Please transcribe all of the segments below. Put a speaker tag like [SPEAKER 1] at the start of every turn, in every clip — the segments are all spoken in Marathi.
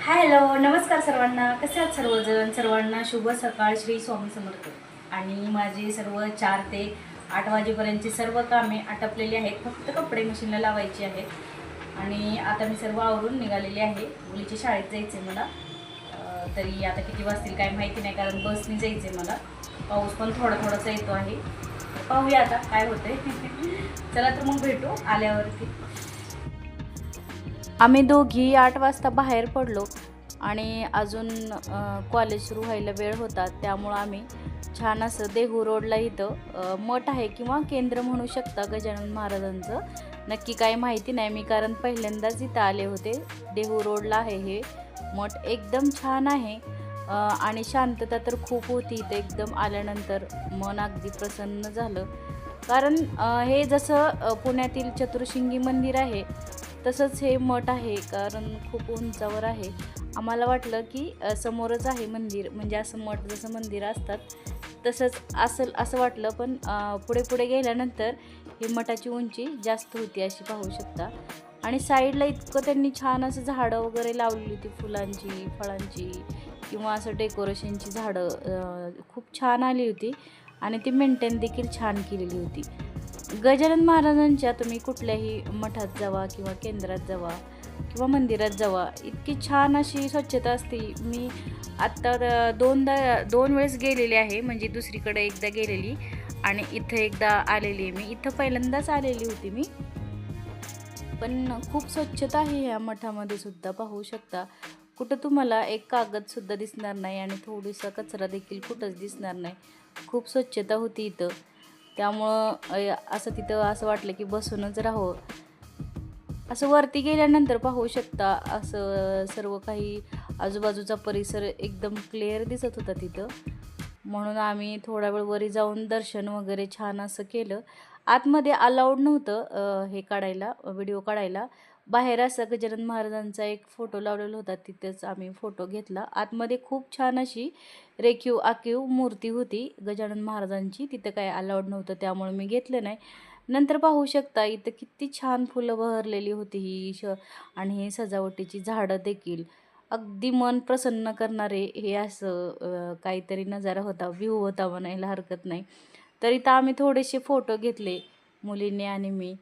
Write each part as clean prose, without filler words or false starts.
[SPEAKER 1] हॅलो, नमस्कार सर्वांना. कसे आहात सर्वजण? सर्वांना शुभ सकाळ. श्री स्वामी समर्थ. आणि माझे सर्व 4 ते 8 वाजेपर्यंतची सर्व कामे आटपलेली आहेत. फक्त कपडे मशीनला लावायचे आहेत. आणि आता मी सर्व आवरून निघालेले आहे. मुलीच्या शाळेत जायचं आहे मला. तरी आता किती वाजतील काय माहिती नाही, कारण बसने जायचं आहे मला. पाऊस पण थोडा थोडासा येतो आहे. पाहूया आता काय होतंय. चला तर मग भेटू आल्यावरती. आम्ही दोघी 8 वाजता बाहेर पडलो आणि अजून कॉलेज सुरू व्हायला वेळ होता, त्यामुळं आम्ही छान असं देहू रोडला इथं मठ आहे किंवा केंद्र म्हणू शकता गजानन महाराजांचं. नक्की काय माहिती नाही मी, कारण पहिल्यांदाच इथं आले होते. देहू रोडला आहे हे मठ. एकदम छान आहे आणि शांतता तर खूप होती इथं. एकदम आल्यानंतर मन अगदी प्रसन्न झालं. कारण हे जसं पुण्यातील चतुर्शिंगी मंदिर आहे तसंच हे मठ आहे, कारण खूप उंचावर आहे. आम्हाला वाटलं की समोरच आहे मंदिर, म्हणजे असं मठ जसं मंदिर असतात तसंच असेल असं वाटलं. पण पुढे पुढे गेल्यानंतर हे मठाची उंची जास्त होती अशी पाहू शकता. आणि साईडला इतकं त्यांनी छान असं झाडं वगैरे लावलेली होती, फुलांची, फळांची किंवा असं डेकोरेशनची झाडं खूप छान आली होती. आणि ती मेंटेन देखील छान केलेली होती. गजानन महाराजांच्या तुम्ही कुठल्याही मठात जावा किंवा केंद्रात जावा किंवा मंदिरात जावा, इतकी छान अशी स्वच्छता असते. मी आत्ता 2 वेळेस गेलेली आहे, म्हणजे दुसरीकडे एकदा गेलेली आणि इथं एकदा आलेली आहे. मी इथं पहिल्यांदाच आलेली होती मी. पण खूप स्वच्छता आहे ह्या मठामध्ये सुद्धा पाहू शकता. कुठं तुम्हाला एक कागदसुद्धा दिसणार नाही आणि थोडीसा कचरा देखील कुठंच दिसणार नाही. खूप स्वच्छता होती इथं. त्यामुळं असं तिथं असं वाटलं की बसूनच राहावं. असं वरती गेल्यानंतर पाहू शकता असं सर्व काही आजूबाजूचा परिसर एकदम क्लिअर दिसत होता तिथं. म्हणून आम्ही थोडा वेळ वरी जाऊन दर्शन वगैरे छान असं केलं. आतमध्ये अलाउड नव्हतं हे काढायला, व्हिडिओ काढायला. बाहेर असं गजानन महाराजांचा एक फोटो लावलेला होता, तिथेच आम्ही फोटो घेतला. आतमध्ये खूप छान अशी रेखीव आखीव मूर्ती होती गजानन महाराजांची. तिथं काय अलाउड नव्हतं, त्यामुळे मी घेतलं नाही. नंतर पाहू शकता इथं किती छान फुलं बहरलेली होती आणि हे सजावटीची झाडं देखील अगदी मन प्रसन्न करणारे हे असं काहीतरी नजारा होता, व्ह्यू होता म्हणायला हरकत नाही. तर इथं आम्ही थोडेसे फोटो घेतले मुलीने आणि मी.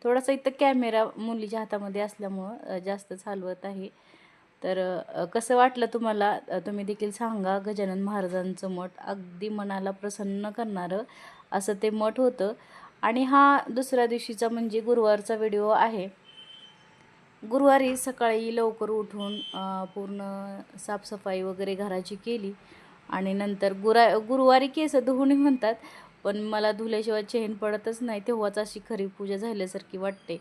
[SPEAKER 1] थोडासा इथं कॅमेरा मुलीच्या हातामध्ये असल्यामुळं जास्त चालवत आहे. तर कसं वाटलं तुम्हाला? तुम्ही देखील सांगा. गजानन महाराजांचं मठ अगदी मनाला प्रसन्न करणारं असं ते मठ होतं. आणि हा दुसऱ्या दिवशीचा म्हणजे गुरुवारचा व्हिडिओ आहे. गुरुवारी सकाळी लवकर उठून पूर्ण साफसफाई वगैरे घराची केली आणि नंतर गुरुवारी केस धुवणे म्हणतात, पण मला धुल्याशिवाय चैन पडतच नाही. तेव्हाच अशी खरी पूजा झाल्यासारखी वाटते.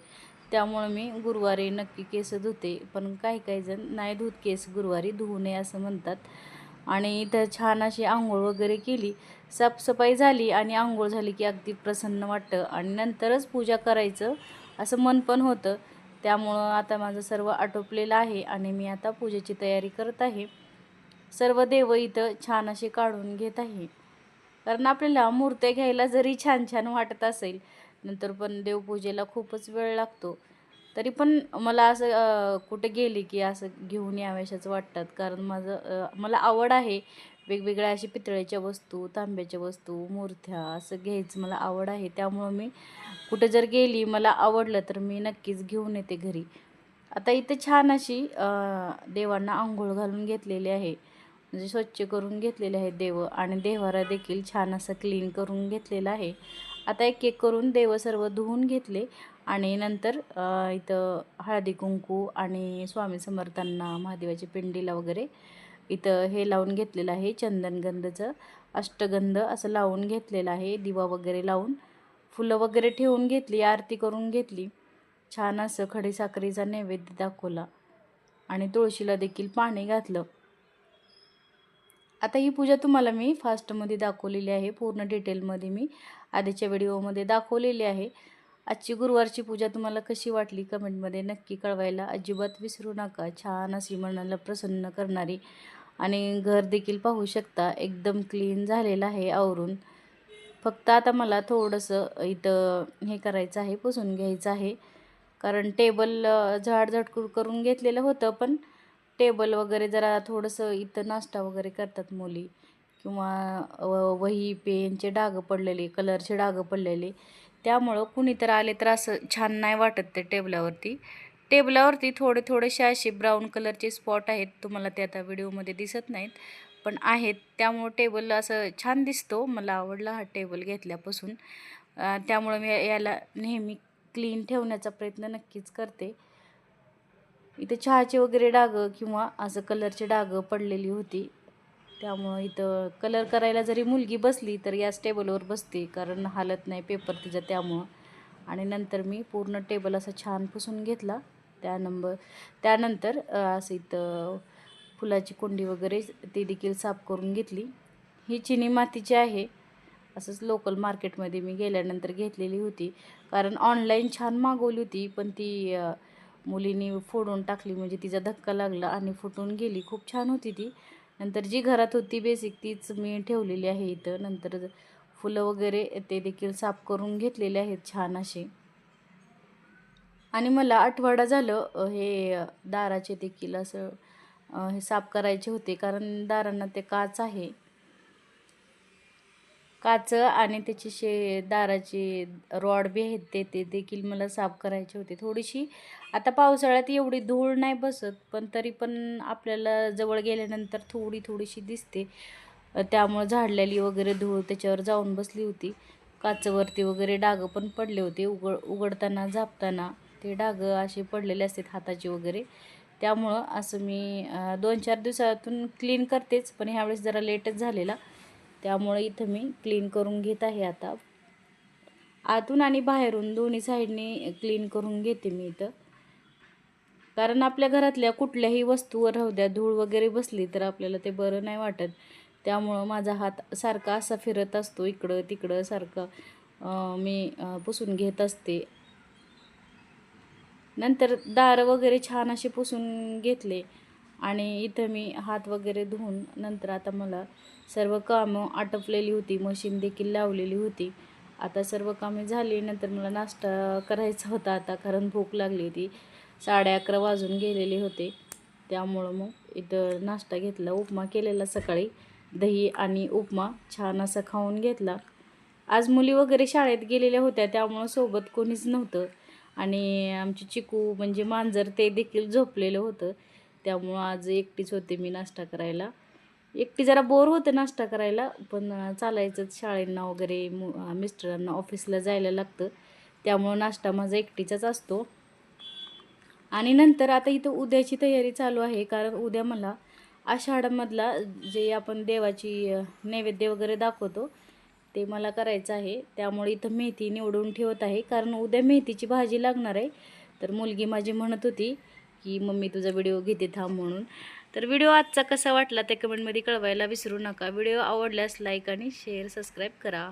[SPEAKER 1] त्यामुळं मी गुरुवारी नक्की केस धुते. पण काही जण नाही धुत केस गुरुवारी, धुवू नये असं म्हणतात. आणि इथं छान अशी अंघोळ वगैरे केली, साफसफाई झाली आणि अंघोळ झाली की अगदी प्रसन्न वाटतं आणि नंतरच पूजा करायचं असं मन पण होतं. त्यामुळं आता माझं सर्व आटोपलेलं आहे आणि मी आता पूजेची तयारी करत आहे. सर्व देव इथं छान असे काढून घेत आहे. कारण आपल्याला मूर्त्या घ्यायला जरी छान छान वाटत असेल, नंतर पण देवपूजेला खूपच वेळ लागतो. तरी पण मला असं कुठे गेली की असं घेऊन याव्याशाच वाटतात. कारण मला आवड आहे. वेगवेगळ्या अशा पितळेच्या वस्तू, तांब्याच्या वस्तू, मूर्त्या असं घ्यायचं मला आवड आहे. त्यामुळं मी कुठे जर गेली, मला आवडलं तर मी नक्कीच घेऊन येते घरी. आता इथे छान अशी देवांना अंघोळ घालून घेतलेली आहे, म्हणजे स्वच्छ करून घेतलेले आहेत देव आणि देव्हारा देखील छान असं क्लीन करून घेतलेला आहे. आता एक एक करून देव सर्व धुवून घेतले आणि नंतर इथं हळदी कुंकू आणि स्वामी समर्थांना महादेवाच्या पिंडीला वगैरे इथं हे लावून घेतलेलं आहे, चंदनगंधचं अष्टगंध असं लावून घेतलेलं आहे. दिवा वगैरे लावून फुलं वगैरे ठेवून घेतली, आरती करून घेतली. छान असं खडीसाखरेचा नैवेद्य दाखवला आणि तुळशीला देखील पाणी घातलं. आता ही पूजा तुम्हाला मी फास्टमध्ये दाखवलेली आहे, पूर्ण डिटेलमध्ये मी आधीच्या व्हिडिओमध्ये दाखवलेली आहे. आजची गुरुवारची पूजा तुम्हाला कशी वाटली कमेंटमध्ये नक्की कळवायला अजिबात विसरू नका. छान अशी मनाला प्रसन्न करणारी आणि घर देखील पाहू शकता एकदम क्लीन झालेलं आहे आवरून. फक्त आता मला थोडंसं इथं हे करायचं आहे, पुसून घ्यायचं आहे. कारण टेबल झाडझटकूड करून घेतलेलं होतं, पण टेबल वगैरे जरा थोडंसं इथं नाश्ता वगैरे करतात मुली, किंवा वही पेनचे डाग पडलेले, कलरचे डाग पडलेले, त्यामुळं कुणी तर आले तर असं छान नाही वाटत ते टेबलावरती. टेबलावरती थोडे थोडेसे असे ब्राऊन कलरचे स्पॉट आहेत, तुम्हाला ते आता व्हिडिओमध्ये दिसत नाहीत पण आहेत. त्यामुळं टेबल असं छान दिसतो. मला आवडला हा टेबल घेतल्यापासून. त्यामुळं मी याला नेहमी क्लीन ठेवण्याचा प्रयत्न नक्कीच करते. इथे चहाचे वगैरे डागं किंवा असं कलरचे डागं पडलेली होती, त्यामुळं इथं कलर करायला जरी मुलगी बसली तर याच टेबलवर बसते, कारण हालत नाही पेपर तिचा त्यामुळं. आणि नंतर मी पूर्ण टेबल असा छान पुसून घेतला. त्यानंतर असं इथं फुलाची कुंडी वगैरे ती देखील साफ करून घेतली. ही चिनी मातीची आहे, असंच लोकल मार्केटमध्ये मी गेल्यानंतर घेतलेली होती, कारण ऑनलाईन छान मागवली होती पण ती मुलीने फोडून टाकली, म्हणजे तिचा धक्का लागला आणि फुटून गेली. खूप छान होती ती. नंतर जी घरात होती बेसिक तीच मी ठेवलेली आहे इथं. नंतर फुलं वगैरे ते देखील साफ करून घेतलेले आहेत छान असे. आणि मला आठवडा झालं हे दाराचे देखील असं हे साफ करायचे होते, कारण दारांना ते काच आहे, काच आणि त्याची दाराची रॉड बी आहेत ते देखील मला साफ करायचे होते. थोडीशी आता पावसाळ्यात एवढी धूळ नाही बसत, पण तरी पण आपल्याला जवळ गेल्यानंतर थोडीशी दिसते. त्यामुळं झाडलेली वगैरे धूळ त्याच्यावर जाऊन बसली होती. काचेवरती वगैरे डागं पण पडले होते. उघडताना झापताना ते डागं असे पडलेले असतात हाताचे वगैरे. त्यामुळं असं मी 2-4 दिवसातून क्लीन करतेच, पण ह्यावेळेस जरा लेटच झालेला, त्यामुळे इथं मी क्लीन करून घेत आहे. आता आतून आणि बाहेरून दोन्ही साईडनी क्लीन करून घेते मी इथं, कारण आपल्या घरातल्या कुठल्याही वस्तूवर राहू द्या धूळ वगैरे बसली तर आपल्याला ते बरं नाही वाटत. त्यामुळं माझा हात सारखा असा फिरत असतो इकडं तिकडं सारखं मी पुसून घेत असते. नंतर दार वगैरे छान असे पुसून घेतले आणि इथं मी हात वगैरे धुवून नंतर आता मला सर्व कामं आटपलेली होती, मशीन देखील लावलेली होती. आता सर्व कामे झाली. नंतर मला नाश्ता करायचा होता आता, कारण भूक लागली होती. 11:30 वाजून गेलेले होते. त्यामुळं मग इथं नाश्ता घेतला, उपमा केलेला सकाळी, दही आणि उपमा छान असा खाऊन घेतला. आज मुली वगैरे शाळेत गेलेल्या होत्या, त्यामुळं सोबत कोणीच नव्हतं. आणि आमची चिकू म्हणजे मांजर ते देखील झोपलेलं होतं, त्यामुळं आज एकटीच होते मी नाश्ता करायला. एकटी जरा बोर होतं नाश्ता करायला, पण चालायचंच शाळेंना वगैरे, मिस्टरांना ऑफिसला जायला लागतं, त्यामुळं नाश्ता माझा एकटीचाच असतो. आणि नंतर आता इथं उद्याची तयारी चालू आहे, कारण उद्या मला आषाढमधला जे आपण देवाची नैवेद्य वगैरे दाखवतो ते मला करायचं आहे. त्यामुळे इथं मेथी निवडून ठेवत आहे, कारण उद्या मेथीची भाजी लागणार आहे. तर मुलगी माझी म्हणत होती की मम्मी तुझा व्हिडिओ घेते थांब म्हणून. तर व्हिडिओ आजचा कसा वाटला ते कमेंटमध्ये कळवायला विसरू नका. व्हिडिओ आवडल्यास लाईक आणि शेअर सबस्क्राईब करा.